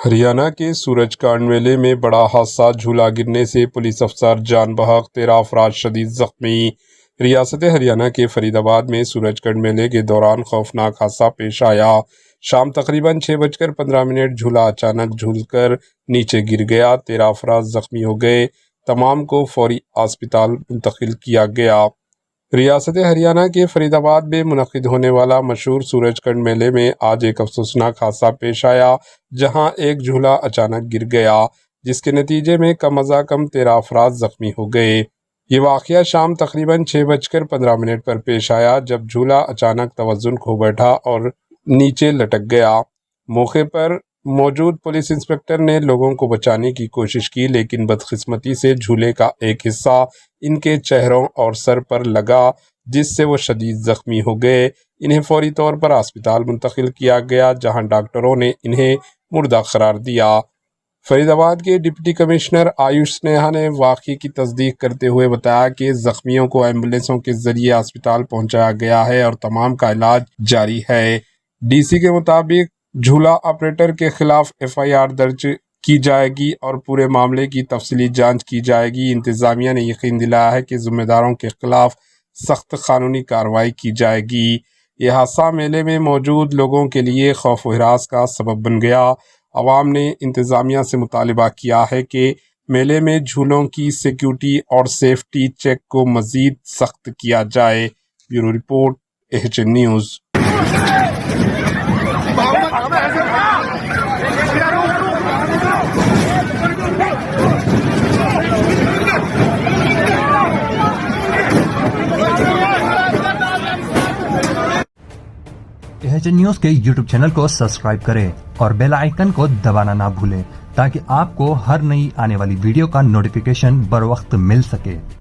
ہریانہ کے سورج کانڈ میلے میں بڑا حادثہ، جھولا گرنے سے پولیس افسر جان بحق، 13 افراد شدید زخمی۔ ریاست ہریانہ کے فرید آباد میں سورج کنڈ میلے کے دوران خوفناک حادثہ پیش آیا۔ شام تقریباً 6:15 جھولا اچانک جھول کر نیچے گر گیا، 13 افراد زخمی ہو گئے، تمام کو فوری اسپتال منتقل کیا گیا۔ ریاست ہریانہ کے فرید آباد میں منعقد ہونے والا مشہور سورج کنڈ میلے میں آج ایک افسوسناک حادثہ پیش آیا، جہاں ایک جھولا اچانک گر گیا، جس کے نتیجے میں کم از کم 13 افراد زخمی ہو گئے۔ یہ واقعہ شام تقریباً 6:15 پر پیش آیا، جب جھولا اچانک توازن کھو بیٹھا اور نیچے لٹک گیا۔ موقع پر موجود پولیس انسپکٹر نے لوگوں کو بچانے کی کوشش کی، لیکن بدقسمتی سے جھولے کا ایک حصہ ان کے چہروں اور سر پر لگا، جس سے وہ شدید زخمی ہو گئے۔ انہیں فوری طور پر اسپتال منتقل کیا گیا، جہاں ڈاکٹروں نے انہیں مردہ قرار دیا۔ فرید آباد کے ڈپٹی کمشنر آیوش سنیہا نے واقعے کی تصدیق کرتے ہوئے بتایا کہ زخمیوں کو ایمبولینسوں کے ذریعے اسپتال پہنچایا گیا ہے اور تمام کا علاج جاری ہے۔ ڈی سی کے مطابق جھولا آپریٹر کے خلاف FIR درج کی جائے گی اور پورے معاملے کی تفصیلی جانچ کی جائے گی۔ انتظامیہ نے یقین دلایا ہے کہ ذمہ داروں کے خلاف سخت قانونی کارروائی کی جائے گی۔ یہ حادثہ میلے میں موجود لوگوں کے لیے خوف و ہراس کا سبب بن گیا۔ عوام نے انتظامیہ سے مطالبہ کیا ہے کہ میلے میں جھولوں کی سیکیورٹی اور سیفٹی چیک کو مزید سخت کیا جائے۔ Bureau report, AHN news. AHN news کے YouTube چینل کو سبسکرائب کریں اور بیل آئیکن کو دبانا نہ بھولیں تاکہ آپ کو ہر نئی آنے والی ویڈیو کا نوٹیفیکیشن بر وقت مل سکے۔